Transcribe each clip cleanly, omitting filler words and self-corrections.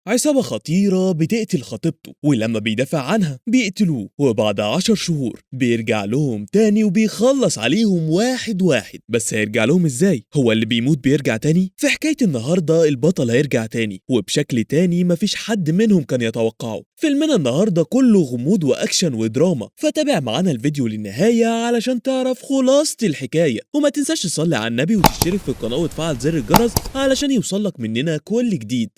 عصابة خطيرة بتقتل خطيبته، ولما بيدافع عنها بيقتلوه، وبعد 10 شهور بيرجع لهم تاني وبيخلص عليهم واحد واحد. بس هيرجع لهم ازاي؟ هو اللي بيموت بيرجع تاني؟ في حكاية النهاردة البطل هيرجع تاني وبشكل تاني مفيش حد منهم كان يتوقعه. فيلمنا النهاردة كله غموض واكشن ودراما، فتابع معانا الفيديو للنهاية علشان تعرف خلاصة الحكاية، وما تنساش تصلي على النبي وتشترك في القناة وتفعل زر الجرس علشان يوصلك مننا كل جديد.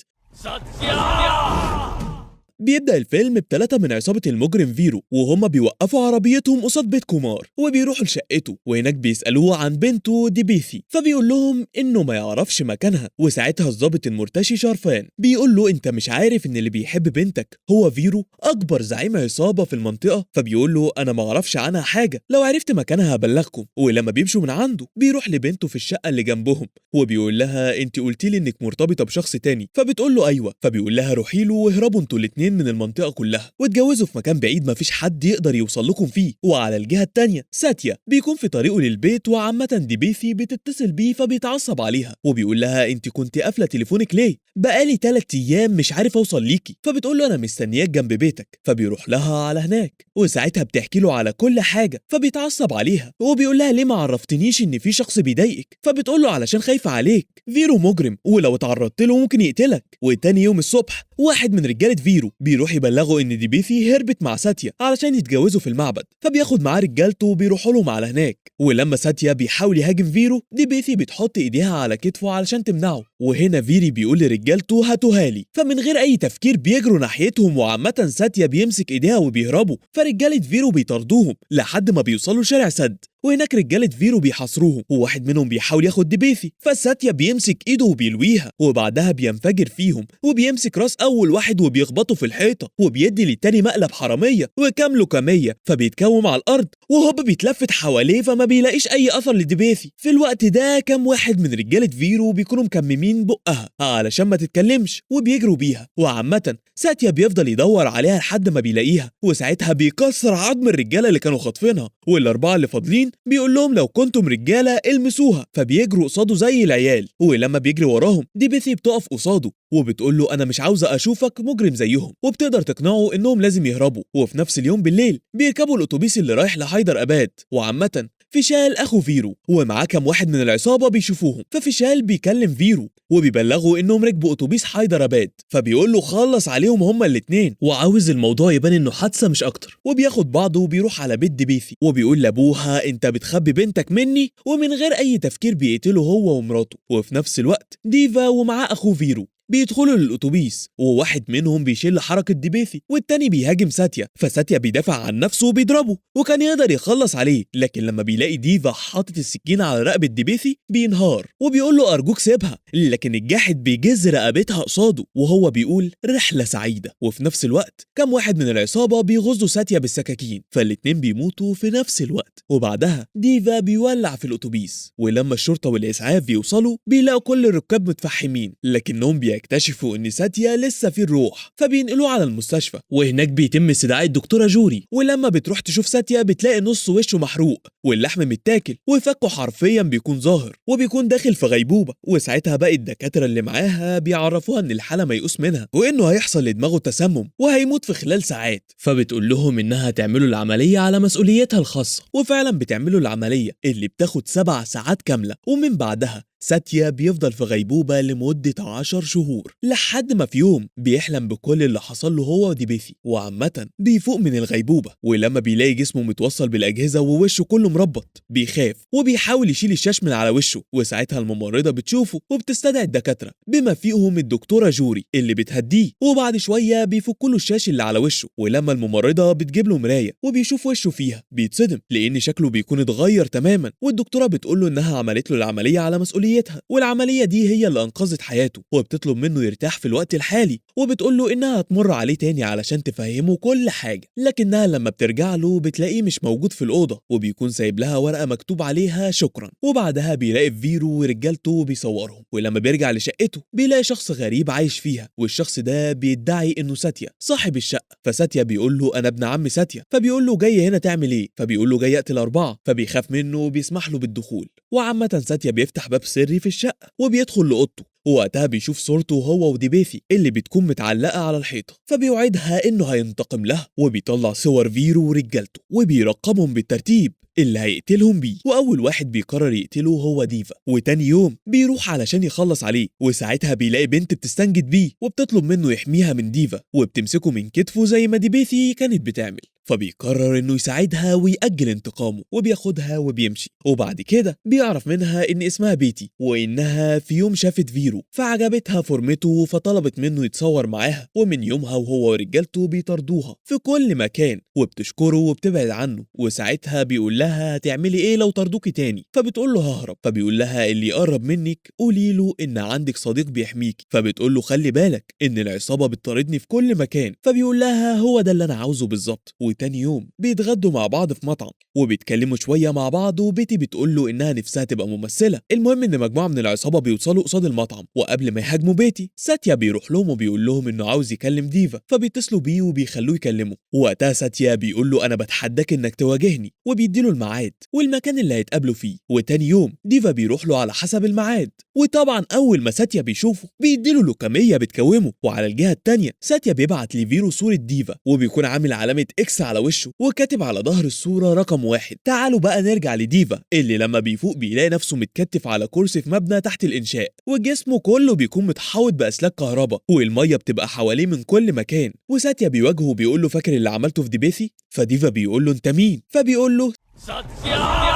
بيبدأ الفيلم بثلاثة من عصابة المجرم فيرو، وهم بيوقفوا عربيتهم قصاد بيت كومار وبيروحوا لشقته، وهناك بيسألوه عن بنته ديبيثي، فبيقول لهم إنه ما يعرفش مكانها. وساعتها الضابط المرتشي شرفان بيقول له أنت مش عارف إن اللي بيحب بنتك هو فيرو أكبر زعيم عصابة في المنطقة؟ فبيقول له أنا ما أعرفش عنها حاجة، لو عرفت مكانها هبلغكم. ولما بيمشوا من عنده بيروح لبنته في الشقة اللي جنبهم، وبيقول لها أنت قلتي لي إنك مرتبطة بشخص تاني، فبتقول له أيوه. فبيقول لها روحي له واهربوا انتوا الاتنين من المنطقة كلها واتجوزوا في مكان بعيد مفيش حد يقدر يوصل لكم فيه. وعلى الجهة التانية ساتيا بيكون في طريقه للبيت، وعامة ديبيثي بتتصل بيه فبيتعصب عليها وبيقول لها انت كنت قافلة تليفونك ليه؟ بقالي 3 ايام مش عارف اوصل ليكي. فبتقول له انا مستنياك جنب بيتك، فبيروح لها على هناك وساعتها بتحكي له على كل حاجة، فبيتعصب عليها وبيقول لها ليه ما عرفتنيش ان في شخص بيضايقك؟ فبتقول له علشان خايفة عليك، فيرو مجرم ولو اتعرضت له ممكن يقتلك. وتاني يوم الصبح واحد من رجالة فيرو بيروح يبلغوا ان ديبيثي هربت مع ساتيا علشان يتجوزوا في المعبد، فبياخد معاه رجالته وبيروحوا لهم على هناك. ولما ساتيا بيحاول يهاجم فيرو، ديبيثي بتحط ايديها على كتفه علشان تمنعه، وهنا فيري بيقول لرجالته هاتوها لي، فمن غير اي تفكير بيجروا ناحيتهم، وعامة ساتيا بيمسك ايديها وبيهربوا، فرجالة فيرو بيطاردوهم لحد ما بيوصلوا شارع سد، وهناك رجالة فيرو بيحاصروهم وواحد منهم بيحاول ياخد ديبيثي، فساتيا بيمسك ايده وبيلويها، وبعدها بينفجر فيهم وبيمسك راس اول واحد وبيخبطه في الحيطة، وبيدي للتاني مقلب حرامية وكامله كمية، فبيتكوم على الارض وهوب بيتلفت حواليه فما بيلاقيش اي اثر لديبيثي. في الوقت ده كام واحد من رجالة فيرو بيكونوا مكممين بقها علشان ما تتكلمش وبيجروا بيها، وعامة ساتيا بيفضل يدور عليها لحد ما بيلاقيها، وساعتها بيكسر عظم الرجالة اللي كانوا خاطفينها، والاربعة اللي فاضلين بيقول لهم لو كنتم رجاله المسوها، فبيجروا قصاده زي العيال. ولما بيجري وراهم ديبيثي بتقف قصاده وبتقول له انا مش عاوزه اشوفك مجرم زيهم، وبتقدر تقنعه انهم لازم يهربوا. وفي نفس اليوم بالليل بيركبوا الاتوبيس اللي رايح لحيدر اباد، وعامه فيشال اخو فيرو ومعاه كام واحد من العصابه بيشوفوهم، ففيشال بيكلم فيرو وبيبلغوا انهم ركبوا اتوبيس حيدر اباد، فبيقول له خلص عليهم هما الاتنين وعاوز الموضوع يبان انه حادثه مش اكتر. وبياخد بعضه وبيروح على بيت ديبيثي وبيقول لابوها انت بتخبي بنتك مني، ومن غير اي تفكير بيقتله هو ومراته. وفي نفس الوقت ديفا ومعاه اخوه فيرو بيدخلوا للاتوبيس، وواحد منهم بيشيل حركه ديبيثي والتاني بيهاجم ساتيا، فساتيا بيدافع عن نفسه وبيضربه وكان يقدر يخلص عليه، لكن لما بيلاقي ديفا حاطط السكينه على رقبه ديبيثي بينهار وبيقول له ارجوك سيبها، لكن الجاحد بيجز رقبتها قصاده وهو بيقول رحله سعيده. وفي نفس الوقت كام واحد من العصابه بيغزوا ساتيا بالسكاكين، فالاتنين بيموتوا في نفس الوقت. وبعدها ديفا بيولع في الاتوبيس، ولما الشرطه والاسعاف بيوصلوا بيلاقوا كل الركاب متفحمين، لكنهم يكتشفوا ان ساتيا لسه في الروح، فبينقلوه على المستشفى، وهناك بيتم استدعاء الدكتوره جوري. ولما بتروح تشوف ساتيا بتلاقي نص وشه محروق واللحم متاكل وفكه حرفيا بيكون ظاهر وبيكون داخل في غيبوبه. وساعتها باقي الدكاتره اللي معاها بيعرفوها ان الحاله ميؤوس منها وانه هيحصل لدماغه تسمم وهيموت في خلال ساعات، فبتقول لهم انها تعملوا العمليه على مسؤوليتها الخاصه، وفعلا بتعملوا العمليه اللي بتاخد 7 ساعات كامله. ومن بعدها ساتيا بيفضل في غيبوبة لمدة 10 شهور لحد ما في يوم بيحلم بكل اللي حصل له هو وديبيثي، وعامة بيفوق من الغيبوبة، ولما بيلاقي جسمه متوصل بالأجهزة ووشه كله مربط بيخاف وبيحاول يشيل الشاش من على وشه، وساعتها الممرضة بتشوفه وبتستدعي الدكاترة بما فيهم الدكتورة جوري اللي بتهديه، وبعد شوية بيفكوا له الشاش اللي على وشه، ولما الممرضة بتجيب له مراية وبيشوف وشه فيها بيتصدم لأن شكله بيكون اتغير تماما، والدكتورة بتقول له إنها عملت له العملية على مسؤوليتها، والعملية دي هي اللي أنقذت حياته، وبتطلب منه يرتاح في الوقت الحالي، وبتقول له إنها هتمر عليه تاني علشان تفهمه كل حاجة، لكنها لما بترجع له بتلاقيه مش موجود في الأوضة، وبيكون سايب لها ورقة مكتوب عليها شكرا. وبعدها بيلاقي فيرو ورجالته وبيصورهم، ولما بيرجع لشقته بيلاقي شخص غريب عايش فيها، والشخص ده بيدعي إنه ساتيا صاحب الشقة، فساتيا بيقول له أنا ابن عم ساتيا، فبيقول له جاي هنا تعمل إيه؟ فبيقول له جاي أقتل 4، فبيخاف منه وبيسمح له بالدخول. وعامة ساتيا بيفتح باب سري في الشقة وبيدخل لأوضته، ووقتها بيشوف صورته هو وديبيثي اللي بتكون متعلقة على الحيطة، فبيوعدها إنه هينتقم لها، وبيطلع صور فيرو ورجالته وبيرقمهم بالترتيب اللي هيقتلهم بيه. واول واحد بيقرر يقتله هو ديفا، وتاني يوم بيروح علشان يخلص عليه، وساعتها بيلاقي بنت بتستنجد بيه وبتطلب منه يحميها من ديفا، وبتمسكه من كتفه زي ما ديبيثي كانت بتعمل. فبيقرر انه يساعدها ويأجل انتقامه، وبياخدها وبيمشي. وبعد كده بيعرف منها ان اسمها بيتي، وانها في يوم شافت فيرو فعجبتها فورمته، فطلبت منه يتصور معاها. ومن يومها وهو ورجالته بيطاردوها في كل مكان، وبتشكره وبتبعد عنه. وساعتها بيقول لها هتعملي ايه لو طردوكي تاني؟ فبتقول له ههرب. فبيقول لها اللي يقرب منك قولي له ان عندك صديق بيحميكي. فبتقول له خلي بالك ان العصابة بتطاردني في كل مكان. فبيقول لها هو ده اللي انا عاوزه بالظبط. تاني يوم بيتغدوا مع بعض في مطعم، وبيتكلموا شويه مع بعض، وبيتي بتقول له انها نفسها تبقى ممثله. المهم ان مجموعه من العصابه بيوصلوا قصاد المطعم، وقبل ما يهاجموا بيتي ساتيا بيروح لهم وبيقول لهم انه عاوز يكلم ديفا. فبيتصلوا بيه وبيخلوه يكلمه. وقتها ساتيا بيقول له انا بتحداك انك تواجهني، وبيديله الميعاد والمكان اللي هيتقابلوا فيه. وتاني يوم ديفا بيروح له على حسب الميعاد، وطبعا اول ما ساتيا بيشوفه بيديله لوكاميه بتكومه. وعلى الجهه التانيه ساتيا بيبعت لفيرو صوره ديفا، وبيكون عامل علامه اكس على وشه وكاتب على ظهر الصورة رقم 1. تعالوا بقى نرجع لديفا اللي لما بيفوق بيلاقي نفسه متكتف على كرسي في مبنى تحت الإنشاء، وجسمه كله بيكون متحوط بأسلاك كهرباء، والمية بتبقى حواليه من كل مكان. وساتيا بيواجهه وبيقول له فاكر اللي عملته في ديبيثي؟ فديفا بيقول له انت مين؟ فبيقول له ساتيا.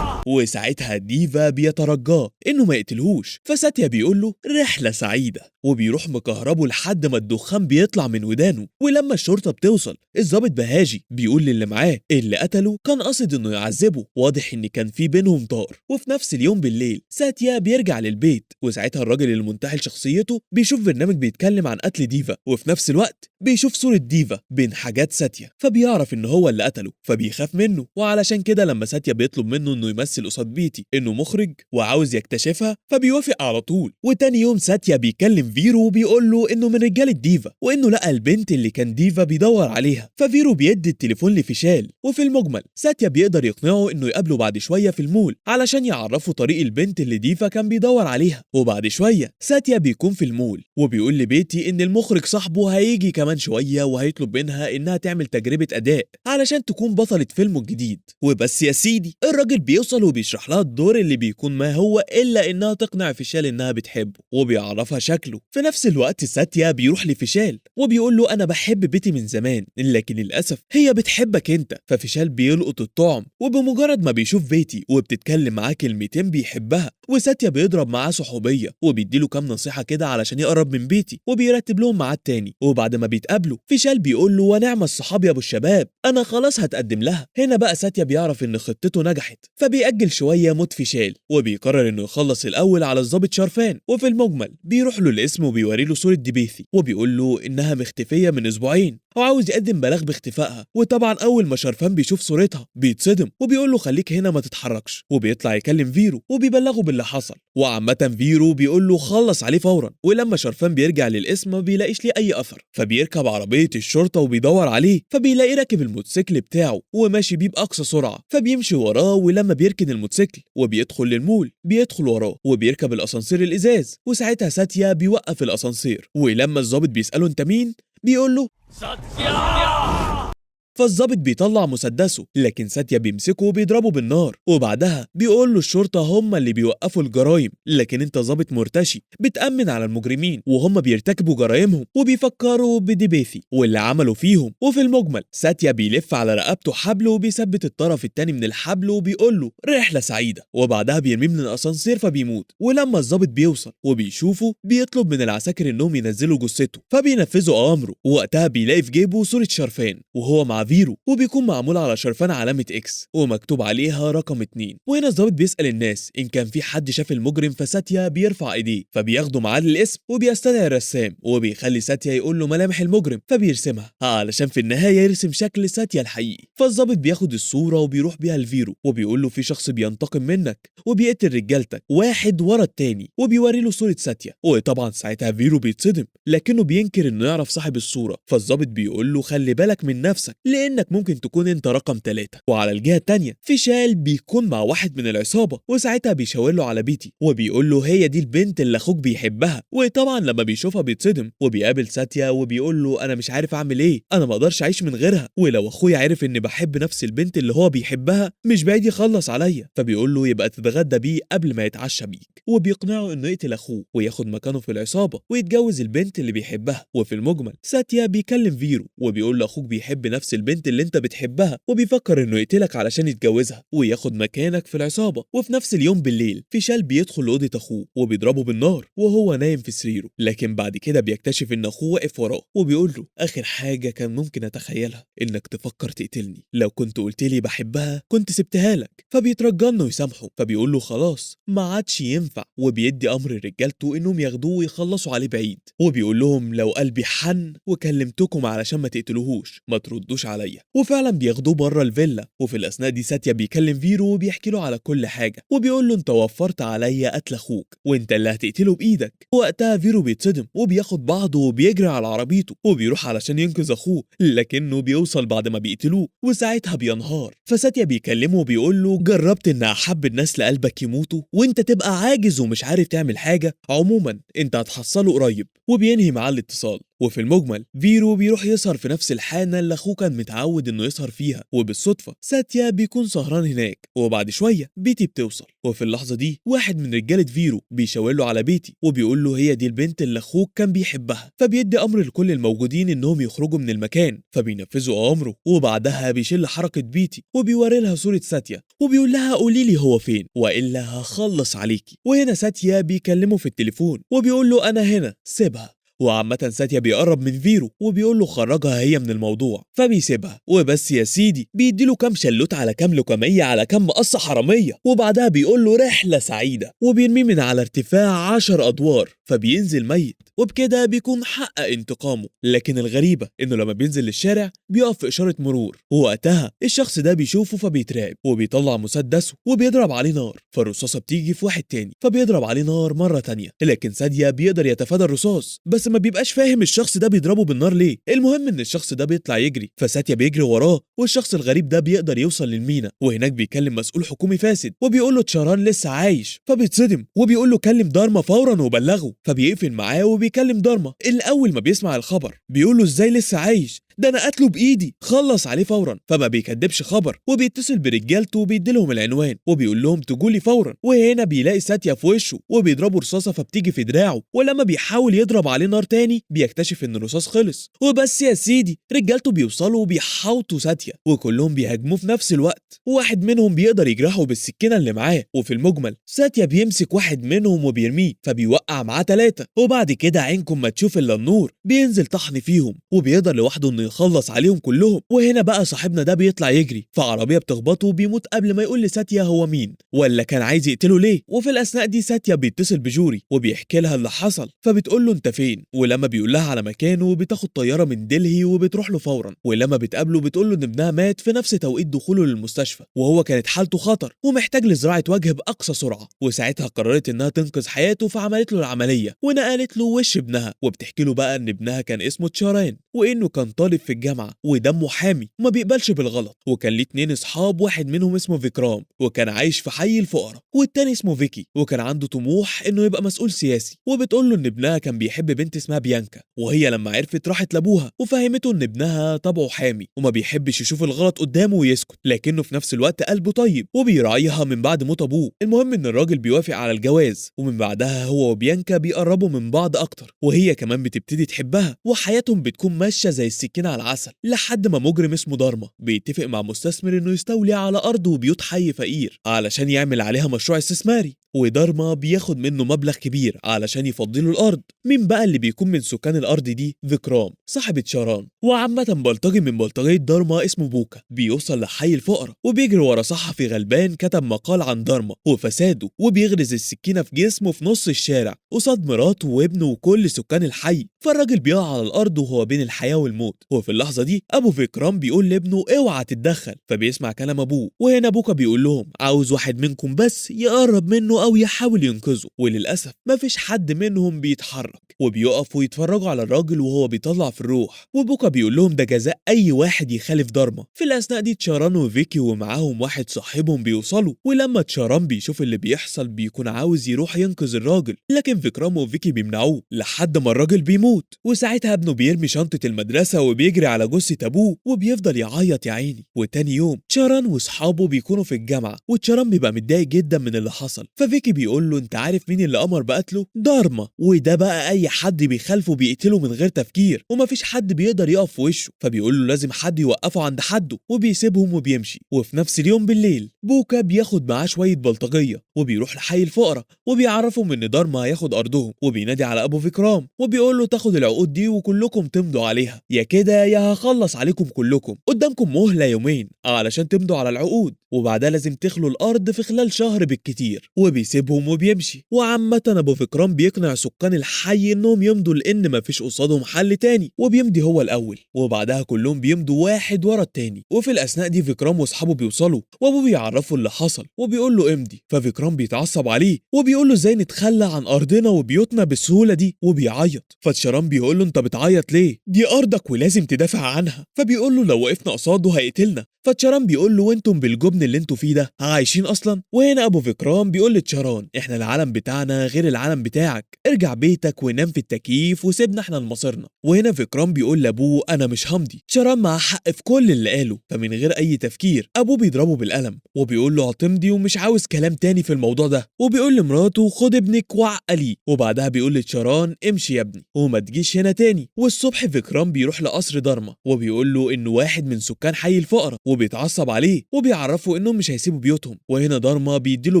وساعتها ديفا بيترجاه انه ما يقتلهوش. فساتيا بيقول له رحله سعيده، وبيروح مكهربه لحد ما الدخان بيطلع من ودانه. ولما الشرطه بتوصل الضابط بهاجي بيقول للي معاه اللي قتله كان قاصد انه يعذبه، واضح ان كان في بينهم طار. وفي نفس اليوم بالليل ساتيا بيرجع للبيت، وساعتها الراجل اللي منتحل شخصيته بيشوف برنامج بيتكلم عن قتل ديفا، وفي نفس الوقت بيشوف صوره ديفا بين حاجات ساتيا، فبيعرف ان هو اللي قتله، فبيخاف منه. وعلشان كده لما ساتيا بيطلب منه انه يمثل قصاد بيتي انه مخرج وعاوز يكتشفها فبيوافق على طول. وتاني يوم ساتيا بيكلم فيرو وبيقول له انه من رجاله ديفا، وانه لقى البنت اللي كان ديفا بيدور عليها. ففيرو بيدي التليفون لفيشال، وفي المجمل ساتيا بيقدر يقنعه انه يقابله بعد شويه في المول علشان يعرفه طريق البنت اللي ديفا كان بيدور عليها. وبعد شويه ساتيا بيكون في المول وبيقول لبيتي ان المخرج صاحبه هيجي كمان شويه وهيطلب منها انها تعمل تجربه اداء علشان تكون بطله فيلمه الجديد. وبس يا سيدي الراجل بيوصل وبيشرح لها الدور اللي بيكون ما هو الا انها تقنع فيشال انها بتحبه، وبيعرفها شكله. في نفس الوقت ساتيا بيروح لفيشال وبيقول له انا بحب بيتي من زمان، لكن للاسف هي بتحبك انت. ففيشال بيلقط الطعم، وبمجرد ما بيشوف بيتي وبتتكلم معاه كلمتين بيحبها، وساتيا بيضرب معاه صحوبيه وبيديله كام نصيحه كده علشان يقرب من بيتي، وبيرتب لهم ميعاد تاني. وبعد ما بيتقابلوا فيشال بيقول له ونعم الصحاب يا ابو الشباب، انا خلاص هتقدم لها. هنا بقى ساتيا بيعرف ان خطته نجحت، فبيأجل شويه موت فيشال، وبيقرر انه يخلص الاول على الضابط شرفان. وفي المجمل بيروح له الاسم وبيوري له صوره ديبيثي، وبيقول له انها مختفيه من اسبوعين وعاوز يقدم بلاغ باختفائها. وطبعا اول ما شرفان بيشوف صورتها بيتصدم وبيقول له خليك هنا ما تتحركش، وبيطلع يكلم فيرو وبيبلغه باللي حصل. وعامه فيرو بيقول له خلص عليه فورا. ولما شرفان بيرجع للاسم ما بيلاقيش ليه اي اثر، فبيركب عربيه الشرطه وبيدور عليه، فبيلاقيه راكب الموتوسيكل بتاعه وماشي بيه باقصى سرعه، فبيمشي وراه. ولما بيركن الموتوسيكل وبيدخل للمول بيدخل وراه وبيركب الاسانسير الازاز. وساعتها ساتيا بيوقف الاسانسير، ولما الضابط بيساله انت مين بيقول له ساتيا. فالظابط بيطلع مسدسه، لكن ساتيا بيمسكه وبيضربه بالنار. وبعدها بيقول له الشرطه هم اللي بيوقفوا الجرايم، لكن انت ظابط مرتشي بتأمن على المجرمين وهم بيرتكبوا جرايمهم وبيفكروا بديبيثي واللي عملوا فيهم. وفي المجمل ساتيا بيلف على رقبته حبل وبيثبت الطرف التاني من الحبل وبيقول له رحله سعيده، وبعدها بيرميه من الاسانسير فبيموت. ولما الظابط بيوصل وبيشوفه بيطلب من العساكر انهم ينزلوا جثته، فبينفذوا اوامره. ووقتها بيلاقي في جيبه صوره شرفان وهو مع فيرو، وبيكون معمول على شرفان علامة اكس ومكتوب عليها رقم 2. وهنا الضابط بيسأل الناس ان كان في حد شاف المجرم، فساتيا بيرفع ايديه، فبياخده معاه للاسم وبيستدعي الرسام وبيخلي ساتيا يقول له ملامح المجرم، فبيرسمها علشان في النهاية يرسم شكل ساتيا الحقيقي. فالضابط بياخد الصورة وبيروح بيها لفيرو وبيقول له في شخص بينتقم منك وبيقتل رجالتك واحد ورا التاني، وبيوري له صورة ساتيا. وطبعا ساعتها فيرو بيتصدم لكنه بينكر انه يعرف صاحب الصورة. فالضابط بيقول له خلي بالك من نفسك لانك ممكن تكون انت رقم 3. وعلى الجهه التانيه فيشال بيكون مع واحد من العصابه، وساعتها بيشاور له على بيتي وبيقول له هي دي البنت اللي اخوك بيحبها. وطبعا لما بيشوفها بيتصدم، وبيقابل ساتيا وبيقول له انا مش عارف اعمل ايه، انا ما اقدرش اعيش من غيرها، ولو اخويا عرف اني بحب نفس البنت اللي هو بيحبها مش بعيد يخلص عليا. فبيقول له يبقى تتغدى بيه قبل ما يتعشى بيك، وبيقنعه انه يقتل اخوه وياخد مكانه في العصابه ويتجوز البنت اللي بيحبها. وفي المجمل ساتيا بيكلم فيرو وبيقول له اخوك بيحب نفس البنت اللي انت بتحبها وبيفكر انه يقتلك علشان يتجوزها وياخد مكانك في العصابه. وفي نفس اليوم بالليل فيشال بيدخل لاوضه اخوه وبيضربه بالنار وهو نايم في سريره، لكن بعد كده بيكتشف ان اخوه واقف وراه وبيقول له اخر حاجه كان ممكن اتخيلها انك تفكر تقتلني، لو كنت قلت لي بحبها كنت سبتها لك. فبيترجى انه يسامحه، فبيقول له خلاص ما عادش ينفع، وبيدي امر لرجالته انهم ياخدوه ويخلصوا عليه بعيد، وبيقول لهم لو قلبي حن وكلمتكم علشان ما تقتلوهوش ما تردوش عليا. وفعلا بياخدوه بره الفيلا، وفي الاثناء دي ساتيا بيكلم فيرو وبيحكي له على كل حاجه وبيقول له انت وفرت عليا قتل اخوك وانت اللي هتقتله بايدك. وقتها فيرو بيتصدم وبياخد بعضه وبيجري على عربيته وبيروح علشان ينقذ اخوه، لكنه بيوصل بعد ما بيقتلوه وساعتها بينهار. فساتيا بيكلمه وبيقول له جربت ان احب الناس لقلبك يموتوا وانت تبقى عاجز ومش عارف تعمل حاجه، عموما انت هتحصله قريب. وبينهي معاه الاتصال. وفي المجمل فيرو بيروح يسهر في نفس الحانه اللي اخوه كان متعود انه يسهر فيها، وبالصدفه ساتيا بيكون سهران هناك. وبعد شويه بيتي بتوصل، وفي اللحظه دي واحد من رجاله فيرو بيشاور له على بيتي وبيقول له هي دي البنت اللي اخوك كان بيحبها. فبيدي امر لكل الموجودين انهم يخرجوا من المكان، فبينفذوا امره. وبعدها بيشيل حركه بيتي وبيوري لها صوره ساتيا وبيقول لها قولي لي هو فين والا هخلص عليكي. وهنا ساتيا بيكلمه في التليفون وبيقول له انا هنا سيبها. وعامة ساتيا بيقرب من فيرو وبيقول له خرجها هي من الموضوع، فبيسيبها. وبس يا سيدي بيديله كام شلوت على كام لكمية على كام مقصة حرامية، وبعدها بيقول له رحلة سعيدة وبيرميه من على ارتفاع 10 أدوار فبينزل ميت. وبكده بيكون حقق انتقامه. لكن الغريبة انه لما بينزل للشارع بيقف في إشارة مرور، ووقتها الشخص ده بيشوفه فبيترعب وبيطلع مسدسه وبيضرب عليه نار، فالرصاصة بتيجي في واحد تاني فبيضرب عليه نار مرة تانية، لكن ساديا بيقدر يتفادى الرصاص بس ما بيبقاش فاهم الشخص ده بيضربه بالنار ليه. المهم ان الشخص ده بيطلع يجري فساتيا بيجري وراه، والشخص الغريب ده بيقدر يوصل للمينا وهناك بيكلم مسؤول حكومي فاسد وبيقول له تشاران لسه عايش، فبيتصدم وبيقول له كلم دارما فورا وبلغه. فبيقفل معاه وبيكلم دارما اللي اول ما بيسمع الخبر بيقول له ازاي لسه عايش، ده انا قتله بايدي، خلص عليه فورا. فما بيكدبش خبر وبيتصل برجالته وبيديلهم العنوان وبيقول لهم تجولي فورا. وهنا بيلاقي ساتيا في وشه وبيضربه رصاصه فبتيجي في دراعه، ولما بيحاول يضرب عليه نار تاني بيكتشف ان الرصاص خلص. وبس يا سيدي رجالته بيوصلوا وبيحاوطوا ساتيا وكلهم بيهاجموه في نفس الوقت، وواحد منهم بيقدر يجرحه بالسكينه اللي معاه. وفي المجمل ساتيا بيمسك واحد منهم وبيرميه فبيوقع معاه 3، وبعد كده عينكم ما تشوف الا النور بينزل طحن فيهم وبيقدر لوحده انه يخلص عليهم كلهم. وهنا بقى صاحبنا ده بيطلع يجري فعربيه بتخبطه وبيموت قبل ما يقول لساتيا هو مين ولا كان عايز يقتله ليه. وفي الاثناء دي ساتيا بيتصل بجوري وبيحكي لها اللي حصل، فبتقول له انت فين، ولما بيقول لها على مكانه بتاخد طياره من دلهي وبتروح له فورا. ولما بتقابله بتقول له ان ابنها مات في نفس توقيت دخوله للمستشفى وهو كانت حالته خطر ومحتاج لزراعه وجه باقصى سرعه. وساعتها قررت انها تنقذ حياته فعملت له العمليه ونقلت له وش ابنها، وبتحكي له بقى ان ابنها كان اسمه تشاران وانه كان طالب في الجامعه ودمه حامي وما بيقبلش بالغلط، وكان ليه 2 اصحاب، واحد منهم اسمه فيكرام وكان عايش في حي الفقراء، والتاني اسمه فيكي وكان عنده طموح انه يبقى مسؤول سياسي. وبتقول له ان ابنها كان بيحب بنت اسمها بيانكا، وهي لما عرفت راحت لابوها وفهمته ان ابنها طبعه حامي وما بيحبش يشوف الغلط قدامه ويسكت، لكنه في نفس الوقت قلبه طيب وبيراعيها من بعد موت ابوه. المهم ان الراجل بيوافق على الجواز، ومن بعدها هو وبيانكا بيقربوا من بعض اكتر وهي كمان بتبتدي تحبها، وحياتهم بتكون ماشيه زي السكينه على العسل لحد ما مجرم اسمه دارما بيتفق مع مستثمر انه يستولي على ارض وبيوت حي فقير علشان يعمل عليها مشروع استثماري، ودارما بياخد منه مبلغ كبير علشان يفضله الارض. مين بقى اللي بيكون من سكان الارض دي؟ فيكرام صاحب تشاران. وعامه بلطجي من بلطجيه دارما اسمه بوكا بيوصل لحي الفقراء وبيجري ورا صحفي غلبان كتب مقال عن دارما وفساده، وبيغرز السكينه في جسمه في نص الشارع قصاد مراته وابنه وكل سكان الحي. فالراجل بيقع على الارض وهو بين الحياه والموت. وفي اللحظه دي ابو فيكرام بيقول لابنه اوعى تتدخل، فبيسمع كلام ابوه. وهنا بوكا بيقول لهم عاوز واحد منكم بس يقرب منه أو يحاول ينقذه، وللأسف مفيش حد منهم بيتحرك وبيقفوا يتفرجوا على الراجل وهو بيطلع في الروح. وبوكا بيقول لهم ده جزاء أي واحد يخالف دارما. في الأثناء دي تشاران وفيكي ومعاهم واحد صاحبهم بيوصلوا، ولما تشاران بيشوف اللي بيحصل بيكون عاوز يروح ينقذ الراجل، لكن فيكرام وفيكي بيمنعوه لحد ما الراجل بيموت. وساعتها ابنه بيرمي شنطة المدرسة وبيجري على جثة أبوه وبيفضل يعيط يا عيني. وتاني يوم تشاران واصحابه بيكونوا في الجامعة، وتشاران بيبقى متضايق جدا من اللي حصل. ففيكي بيقول له انت عارف مين اللي امر بقتله؟ دارما، وده بقى اي حد بيخالفه بيقتله من غير تفكير، ومفيش حد بيقدر يقف في وشه. فبيقول له لازم حد يوقفه عند حده، وبيسيبهم وبيمشي. وفي نفس اليوم بالليل بوكا بياخد معاه شوية بلطجية وبيروح لحي الفقراء وبيعرفهم ان دارما هياخد ارضهم، وبينادي على ابو فيكرام وبيقول له تاخد العقود دي وكلكم تمضوا عليها، يا كده يا هخلص عليكم كلكم. قدامكم مهلة يومين علشان تمضوا على العقود، وبعدها لازم تخلوا الارض في خلال شهر بالكتير. وبيسيبهم وبيمشي. وعامة ابو فيكرام بيقنع سكان الحي انهم يمضوا لان مفيش قصادهم حل تاني، وبيمضي هو الاول، وبعدها كلهم بيمضوا واحد ورا التاني. وفي الاثناء دي فيكرام واصحابه بيوصلوا، وابوه بيعرفوا اللي حصل وبيقول له امضي. ففيكرام بيتعصب عليه وبيقول له ازاي نتخلى عن ارضنا وبيوتنا بالسهوله دي، وبيعيط. فتشاران بيقول له انت بتعيط ليه؟ دي ارضك ولازم تدافع عنها. فبيقول له لو وقفنا قصاده هيقتلنا. فتشاران بيقول له وانتم بالجبن اللي انتوا فيه ده عايشين اصلا؟ وهنا ابو فيكرام بيقول لتشاران احنا العالم بتاعنا غير العالم بتاعك، ارجع بيتك ونام في التكييف وسيبنا احنا لمصيرنا. وهنا فيكرام بيقول لابوه انا مش همضي. تشاران معاه حق في كل اللي قاله، فمن غير اي تفكير ابوه بيضربه بالقلم وبيقول له هتمضي ومش عاوز كلام تاني في الموضوع ده. وبيقول لمراته خد ابنك وعقليه. وبعدها بيقول لتشاران امشي يا ابني وما تجيش هنا تاني. والصبح فيكرام بيروح لقصر دارما وبيقول له انه واحد من سكان حي الفقراء، وبيتعصب عليه وبيعرفوا انهم مش هيسيبوا بيوتهم. وهنا دارما بيديله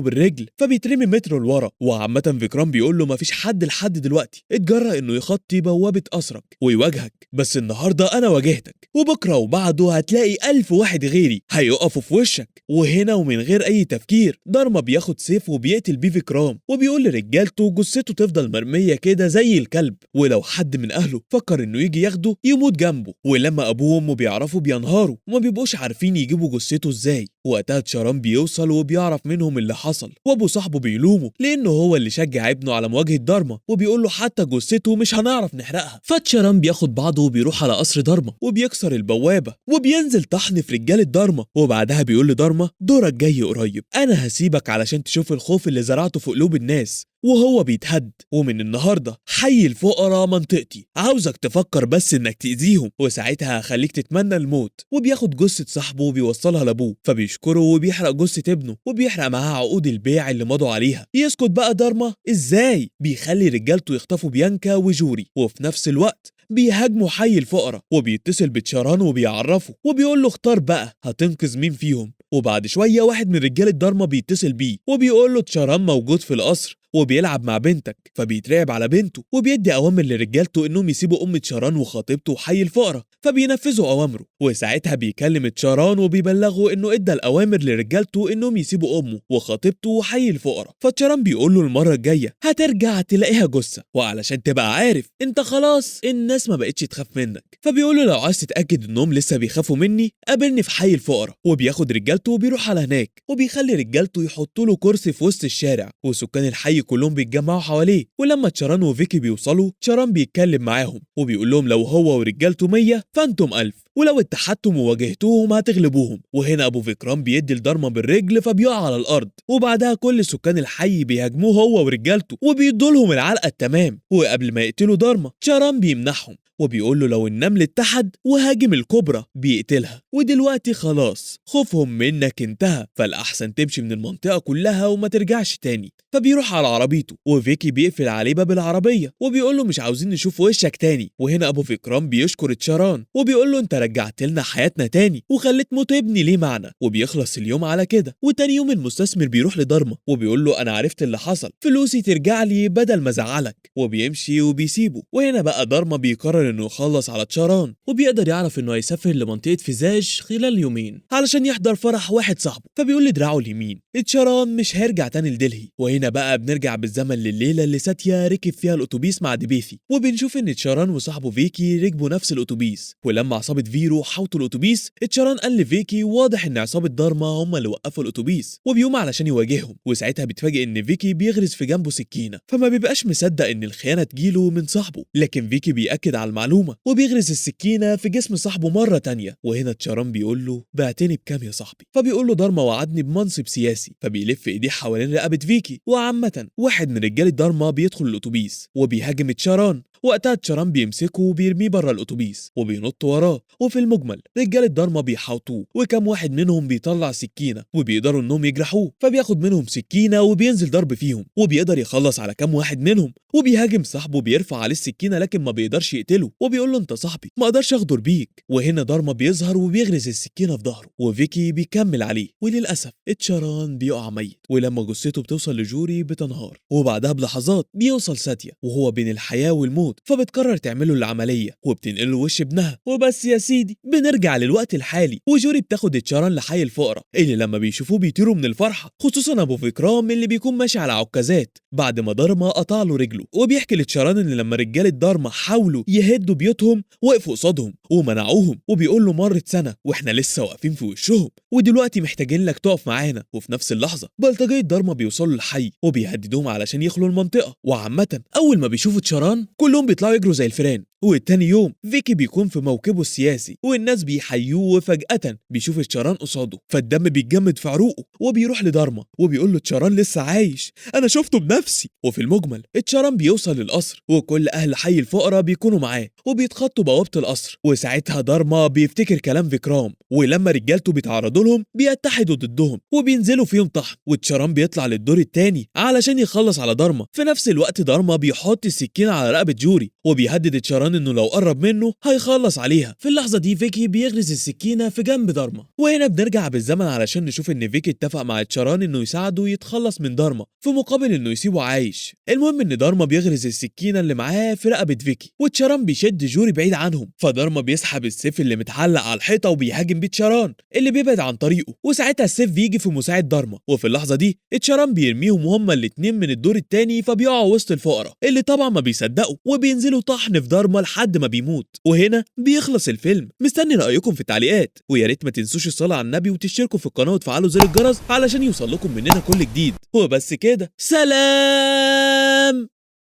بالرجل فبيترمي مترو لورا. وعامة فيكرام بيقول له مفيش حد لحد دلوقتي اتجرأ انه يخطي بوابة قصرك ويواجهك، بس النهارده انا واجهتك، وبكره وبعده هتلاقي 1000 واحد غيري هيقفوا في وشك. وهنا ومن غير اي تفكير دارما بياخد سيف وبيقتل بيه فيكرام، وبيقول لرجالته جثته تفضل مرمية كده زي الكلب، ولو حد من اهله فكر انه يجي ياخده يموت جنبه. ولما ابوه وامه بيعرفوا بينهاروا وما بيبقوش عارفين يجيبوا جثته ازاي. وقتها تشاران بيوصل وبيعرف منهم اللي حصل، وابو صاحبه بيلومه لانه هو اللي شجع ابنه على مواجهة دارما، وبيقول له حتى جثته مش هنعرف نحرقها. فتشاران بياخد بعضه وبيروح على قصر دارما وبيكسر البوابة وبينزل طحن في رجالة دارما. وبعدها بيقول لدارما دورك جاي قريب، انا هسيبك علشان تشوف الخوف اللي زرعته في قلوب الناس وهو بيتهد، ومن النهارده حي الفقراء منطقتي، عاوزك تفكر بس انك تأذيهم وساعتها هخليك تتمنى الموت. وبياخد جثة صاحبه وبيوصلها لابوه فبيشكره وبيحرق جثة ابنه وبيحرق معاها عقود البيع اللي مضوا عليها. يسكت بقى دارما ازاي؟ بيخلي رجالته يخطفوا بيانكا وجوري، وفي نفس الوقت بيهاجموا حي الفقراء. وبيتصل بتشاران وبيعرفه وبيقول له اختار بقى هتنقذ مين فيهم. وبعد شوية واحد من رجالة دارما بيتصل بيه وبيقول له تشاران موجود في القصر وبيلعب مع بنتك، فبيترعب على بنته وبيدي اوامر لرجالته انهم يسيبوا ام تشاران وخطيبته وحي الفقراء، فبينفذوا اوامره. وساعتها بيكلم تشاران وبيبلغه انه ادى الاوامر لرجالته انهم يسيبوا امه وخطيبته وحي الفقراء. فتشاران بيقول له المره الجايه هترجع تلاقيها جثه، وعلشان تبقى عارف انت خلاص الناس ما بقتش تخاف منك. فبيقول له لو عايز تتاكد انهم لسه بيخافوا مني قابلني في حي الفقراء. وبياخد رجالته وبيروح على هناك وبيخلي رجالته يحطوا له كرسي في وسط الشارع، وسكان الحي كلهم بيتجمعوا حواليه. ولما تشاران وفيكي بيوصلوا تشاران بيتكلم معاهم وبيقول لهم لو هو ورجالته 100 فانتم 1000، ولو اتحدتم وواجهتوهم هتغلبوهم. وهنا ابو فيكرام بيدي لدارما بالرجل فبيقع على الارض، وبعدها كل سكان الحي بيهاجموه هو ورجالته وبيدوا لهم العلقه التمام. وقبل ما يقتلوا دارما تشاران بيمنحهم وبيقول له لو النمل اتحد وهاجم الكبرى بيقتلها، ودلوقتي خلاص خوفهم منك انتهى، فالاحسن تمشي من المنطقه كلها وما ترجعش تاني. فبيروح على عربيته وفيكي بيقفل عليه باب العربيه وبيقول له مش عاوزين نشوف وشك تاني. وهنا ابو فيكرام بيشكر تشاران وبيقول له انت رجعت لنا حياتنا تاني وخليت موت ابني ليه معنى. وبيخلص اليوم على كده. وتاني يوم المستثمر بيروح لدارما وبيقول له انا عرفت اللي حصل، فلوسي ترجع لي بدل ما ازعلك. وبيمشي وبيسيبه. وهنا بقى دارما بيقرر بيقرر انه يخلص على تشاران، وبيقدر يعرف انه هيسافر لمنطقة فيزاج خلال يومين علشان يحضر فرح واحد صاحبه. فبيقول لدراعه اليمين تشاران مش هيرجع تاني لدلهي. وهنا بقى بنرجع بالزمن لليلة اللي ساتيا ركب فيها الاتوبيس مع ديبيثي، وبنشوف ان تشاران وصاحبه فيكي ركبوا نفس الاتوبيس. ولما عصابة فيرو حاوطوا الاتوبيس، تشاران قال لفيكي واضح ان عصابة دارما هم اللي وقفوا الاتوبيس، وبيقوم علشان يواجههم. وساعتها بيتفاجئ ان فيكي بيغرز في جنبه سكينة، فما بيبقاش مصدق ان الخيانة تجيله من صاحبه. لكن فيكي بيأكد على المعلومة وبيغرز السكينة في جسم صاحبه مرة تانية. وهنا تشاران بيقول له بعتني بكام يا صاحبي؟ فبيقول له دارما وعدني بمنصب سياسي. فبيلف ايديه حوالين رقبة فيكي. وعامة واحد من رجالة دارما بيدخل الاتوبيس وبيهاجم تشاران. وقتها تشاران بيمسكه وبيرميه بره الاتوبيس وبينط وراه. وفي المجمل رجاله دارما بيحاوطوه، وكم واحد منهم بيطلع سكينه وبيقدروا انهم يجرحوه. فبياخد منهم سكينه وبينزل ضرب فيهم، وبيقدر يخلص على كم واحد منهم. وبيهاجم صاحبه بيرفع عليه السكينه لكن ما بيقدرش يقتله، وبيقول له انت صاحبي ما اقدرش اغدر بيك. وهنا دارما بيظهر وبيغرز السكينه في ظهره، وفيكي بيكمل عليه. وللاسف تشاران بيقع ميت، ولما جثته بتوصل لجوري بتنهار. وبعدها بلحظات بيوصل ساتيا وهو بين الحياه والموت، فبتقرر تعمله العمليه وبتنقله وش ابنها. وبس يا سيدي بنرجع للوقت الحالي، وجوري بتاخد تشاران لحي الفقراء اللي لما بيشوفوه بيطيروا من الفرحه، خصوصا ابو فكرام اللي بيكون ماشي على عكازات بعد ما دارما قطع له رجله. وبيحكي لتشاران ان لما رجاله دارما حاولوا يهدوا بيوتهم وقفوا قصادهم ومنعوهم، وبيقول له مرت سنه واحنا لسه واقفين في وشهم، ودلوقتي محتاجين لك تقف معانا. وفي نفس اللحظه بلطجيه دارما بيوصلوا للحي وبيهددوهم علشان يخلوا المنطقه. وعامه اول ما بيشوفوا تشاران كلهم بيطلعوا يجروا زي الفيران. والتاني يوم فيكي بيكون في موكبه السياسي والناس بيحيوه، وفجأة بيشوف تشاران قصاده فالدم بيتجمد في عروقه. وبيروح لدارما وبيقول له تشاران لسه عايش، انا شفته بنفسي. وفي المجمل تشاران بيوصل للقصر وكل اهل حي الفقراء بيكونوا معاه وبيتخطوا بوابة القصر. وساعتها دارما بيفتكر كلام فيكرام، ولما رجالته بيتعرضوا لهم بيتحدوا ضدهم وبينزلوا فيهم طحن. وتشاران بيطلع للدور التاني علشان يخلص على دارما. في نفس الوقت دارما بيحط السكينة على رقبة جوري وبيهدد تشاران انه لو قرب منه هيخلص عليها. في اللحظه دي فيكي بيغرز السكينه في جنب دارما. وهنا بنرجع بالزمن علشان نشوف ان فيكي اتفق مع تشاران انه يساعده يتخلص من دارما في مقابل انه يسيبه عايش. المهم ان دارما بيغرز السكينه اللي معاه في رقبه فيكي، وتشاران بيشد جوري بعيد عنهم. فدارما بيسحب السيف اللي متعلق على الحيطه وبيهاجم بيه تشاران اللي بيبعد عن طريقه. وساعتها السيف بيجي في مساعد دارما، وفي اللحظه دي تشاران بيرميهم هما الاتنين من الدور التاني، فبيقعوا وسط الفقراء اللي طبعا ما بيصدقوا وبينزلوا طحن في دارما لحد ما بيموت. وهنا بيخلص الفيلم. مستني رأيكم في التعليقات، ويا ريت ما تنسوش الصلاة على النبي وتشتركوا في القناة وتفعلوا زر الجرس علشان يوصل لكم مننا كل جديد. وبس كده، سلام.